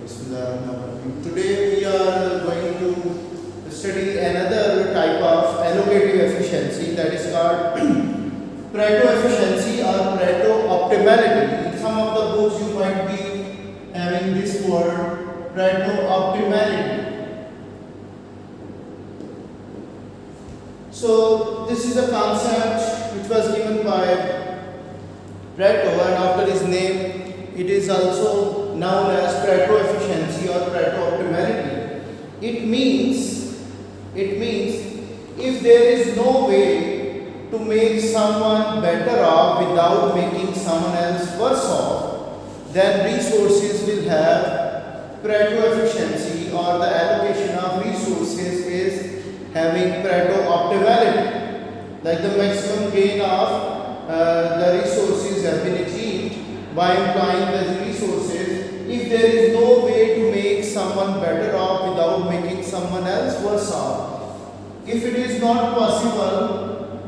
Bismillahirrahmanirrahim. Today we are going to study another type of allocative efficiency, that is called Pareto efficiency or Pareto optimality. In some of the books you might be having this word Pareto optimality. So this is a concept which was given by Pareto, and after his name it is also known as Pareto efficiency or Pareto optimality. It means if there is no way to make someone better off without making someone else worse off, then resources will have Pareto efficiency, or the allocation of resources is having Pareto optimality. Like the maximum gain of the resources have been achieved by employing the resources if there is no way to make someone better off without making someone else worse off. If it is not possible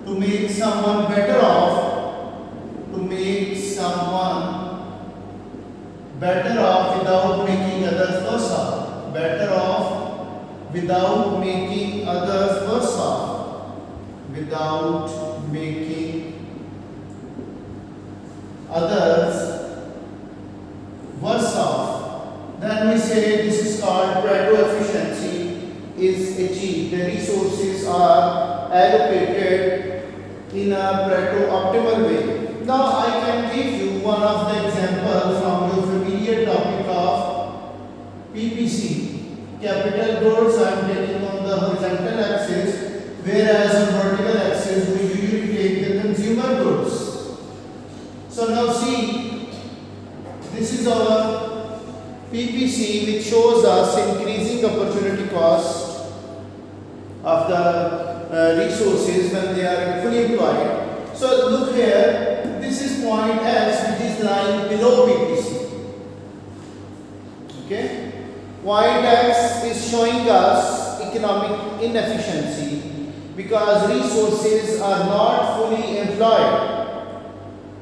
to make someone better off, without making others worse off, without making others worse off, then we say this is called Pareto efficiency is achieved. The resources are allocated in a Pareto optimal way. Now I can give you one of the examples from your familiar topic of PPC. Capital goods I am taking on the horizontal axis, whereas on vertical axis we usually take the consumer goods. So now see, this is our PPC, which shows us increasing opportunity cost of the resources when they are fully employed. So look here, this is point X, which is lying below PPC. Okay, point X is showing us economic inefficiency because resources are not fully employed.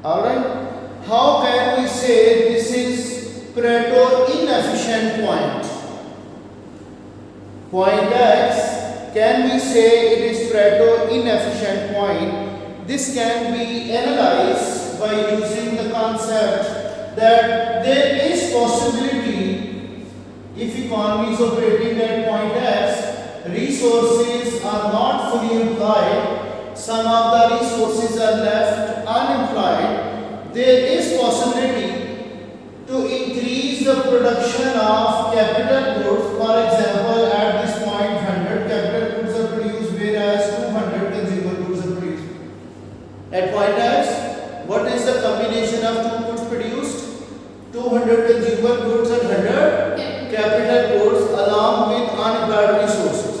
Alright, how can we say this is Pareto inefficient point? Point X, can we say it is Pareto inefficient point? This can be analyzed by using the concept that there is possibility, if economy is operating at point X, resources are not fully employed, some of the resources are left unemployed, there is possibility to increase the production of capital goods. For example, at this point 100 capital goods are produced, whereas 200 consumer goods are produced. At point X, what is the combination of two goods produced? 200 consumer goods and 100 capital goods along with unemployed resources.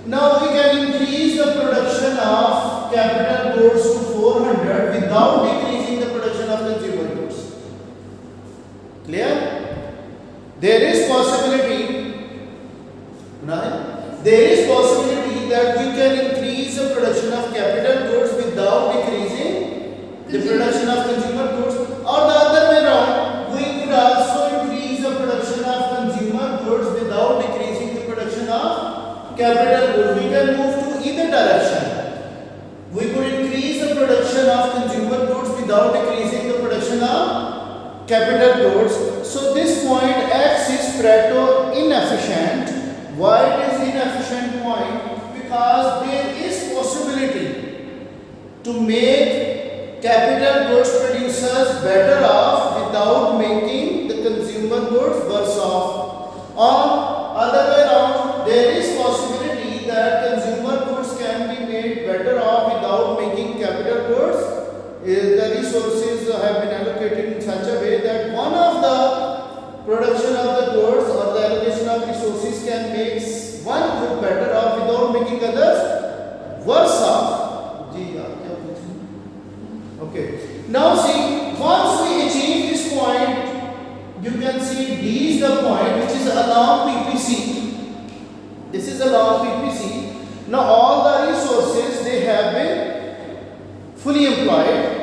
Now we can increase the production of capital goods to 400 without decreasing the production of consumer goods. Clear? There is possibility, right? There is possibility that we can increase the production of capital goods without decreasing the production of consumer goods, or the other way around, we could also increase the production of consumer goods without decreasing the production of capital goods. We can move to either direction. We could increase the production of consumer goods without decreasing the production of capital goods. So this point X is Pareto inefficient. Why it is inefficient point? Because there is possibility to make capital goods producers better off without making the consumer goods worse off. Or other way around, there is possibility that consumer goods can be made better off without making capital goods. The resources have been allocated in such a way that one of the production of the goods or the allocation of resources can make one good better off without making others worse off. Okay. Now see, once we achieve this point, you can see D is the point which is along PPC. This is along PPC. Now all the resources they have been fully employed.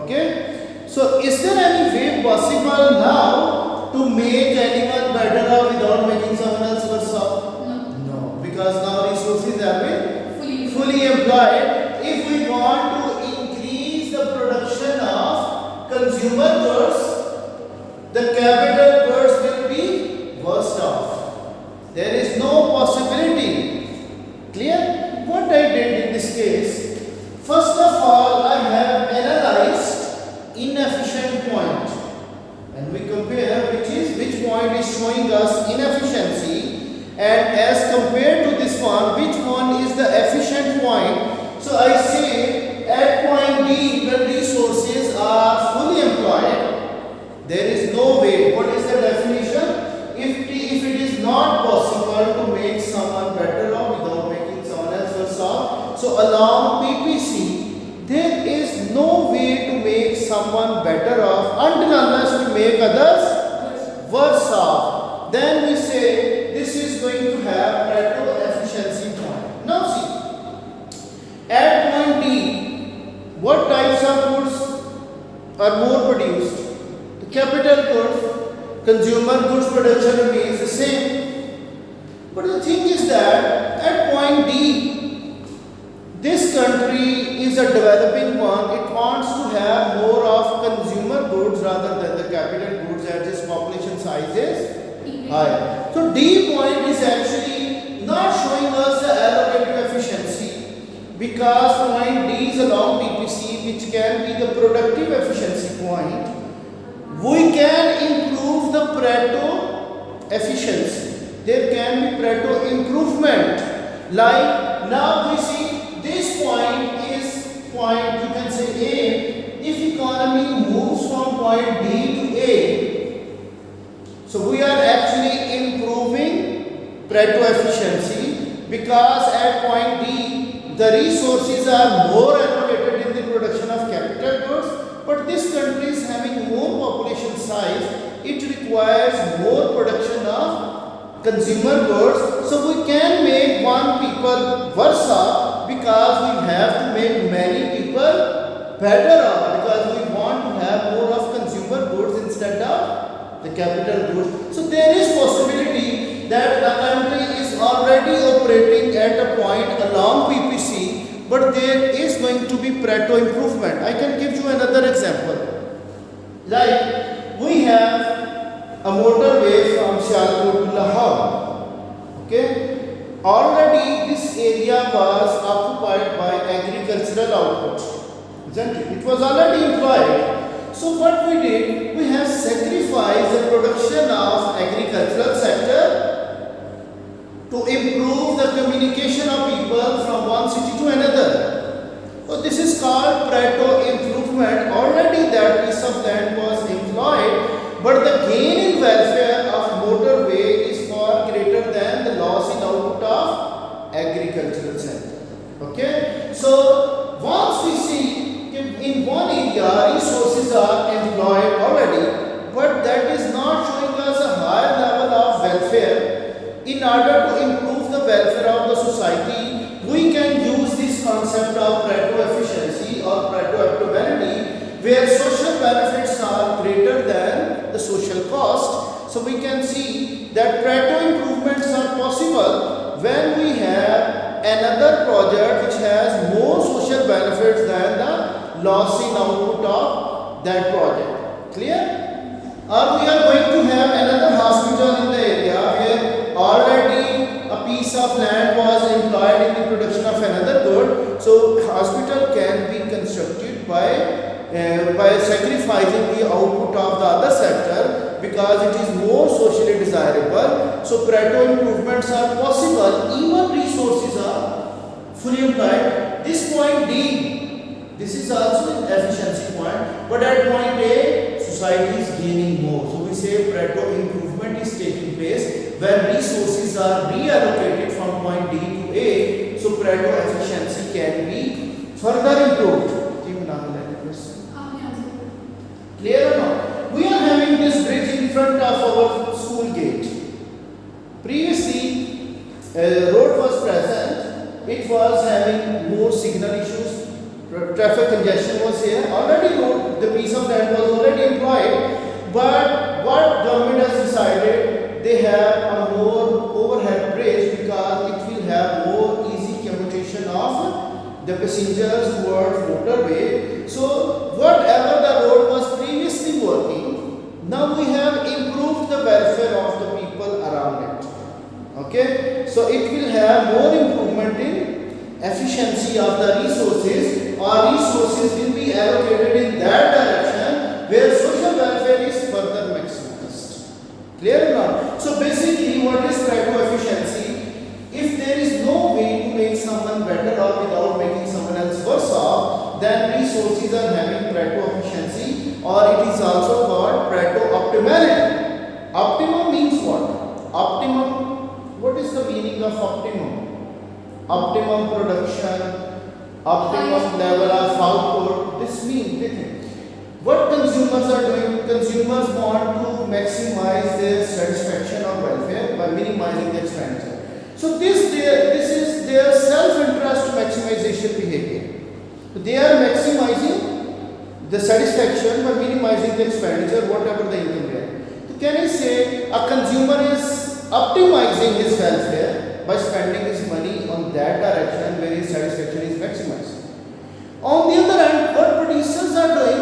Okay. So is there any way possible now to make anyone better off without making someone else worse off? No. No, because now resources have been Fully. employed. If we want to increase the production of consumer goods, the capital goods will be worse off. There is no possibility. Clear? What I did in this case, first of all, I have analyzed inefficient point, and we compare which point is showing us inefficiency, and as compared to this one, which one is the efficient point. So I say at point D, when resources are fully employed, there is no way. What is the definition? If it is not possible to make someone better off without making someone else worse off, so along PPC, there is no way to make someone better off until unless we make others worse off. Then we say this is going to have Pareto efficiency point. Now see, at point D, what types of goods are more produced? The capital goods, consumer goods production remains the same. But the thing is that at point D, this country is a developing one. It wants to have more of consumer goods rather than the capital goods as its population size is high. So D point is actually not showing us the allocative efficiency, because point D is along PPC, which can be the productive efficiency point. We can improve the Pareto efficiency. There can be Pareto improvement. Like now we see this point is point, you can say A. If economy moves from point D to A, so we are actually improving Pareto efficiency, because at point D the resources are more allocated in the production of capital goods. But this country is having more population size, it requires more production of consumer goods. So we can make one people worse off, because we have to make many people better off, because we want to have more of consumer goods instead of the capital goods. So there is possibility that the country is already operating at a point along PPC, but there is going to be Pareto improvement. I can give you another example. Like we have a motorway from Sialkot to Lahore. Okay, already this area was occupied by agricultural output, isn't it? It was already employed. So what we did, we have sacrificed the production of agricultural sector to improve the communication of people from one city to another. So this is called Pareto improvement. Already that piece of land was employed, but the gain in welfare of motorway is far greater than the loss in output of agricultural sector. Okay, so once we see in one area resources are employed already, but that is not showing us a higher level of welfare. In order to improve the welfare of the society, we can use this concept of Pareto efficiency or Pareto optimality, where social benefits are greater than the social cost. So we can see that Pareto improvements are possible when we have another project which has more social benefits than the loss in output of that project. Clear? Or we are going to have another hospital in the area where already a piece of land was employed in the production of another good. So hospital can be constructed by sacrificing the output of the other sector, because it is more socially desirable. So Pareto improvements are possible even resources are fully employed. This point D, this is also an efficiency point, but at point A, society is gaining more. So we say Pareto improvement is taking place when resources are reallocated from point D to A. So Pareto efficiency can be further improved. Clear or not? We are having this bridge in front of our school gate. Previously, road was present. It was having more signal issues. traffic congestion was here. Already the piece of land was already employed, but what government has decided, they have a more overhead bridge because it will have more easy commutation of the passengers towards motorway. So whatever the road was previously working, now we have improved the welfare of the people around it. Okay, so it will have more improvement in efficiency of the resources, or resources will be allocated in that direction where social welfare is further maximized. Clear or not? So basically what is Pareto efficiency? If there is no way to make someone better or without making someone else worse off, then resources are having Pareto efficiency, or it is also called Pareto optimality. Optimum means what? Optimum. What is the meaning of optimum? Optimum production, optimum level of output. This means what consumers are doing. Consumers want to maximize their satisfaction or welfare by minimizing the expenditure. So this is their self-interest maximization behavior. So they are maximizing the satisfaction by minimizing the expenditure, whatever the income there. So can I say a consumer is optimizing his welfare by spending his money on that direction where his satisfaction is maximized. On the other hand, what producers are doing,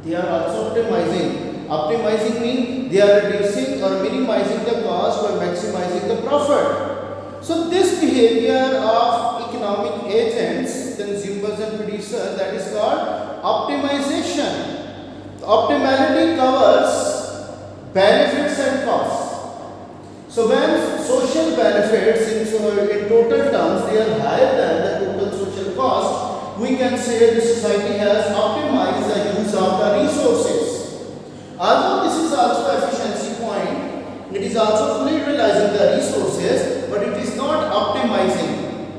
they are also optimizing. Optimizing means they are reducing or minimizing the cost by maximizing the profit. So this behavior of economic agents, consumers and producers, that is called optimization. Optimality covers benefits and costs. So when social benefits in total terms they are higher than the total social cost, we can say the society has optimized the use of the resources. Although this is also efficiency point, it is also fully utilizing the resources, but it is not optimizing.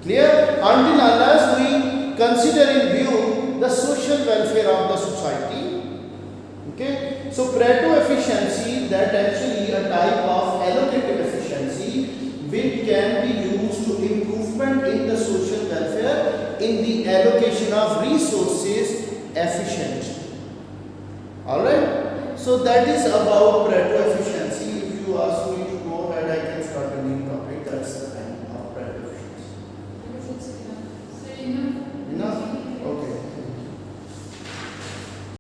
Clear? Until unless we consider in view the social welfare of the society. Okay, so Pareto efficiency, that actually a type of allocative efficiency which can be used to improvement in the social welfare in the allocation of resources efficient. Alright, so that is about Pareto efficiency. If you ask me to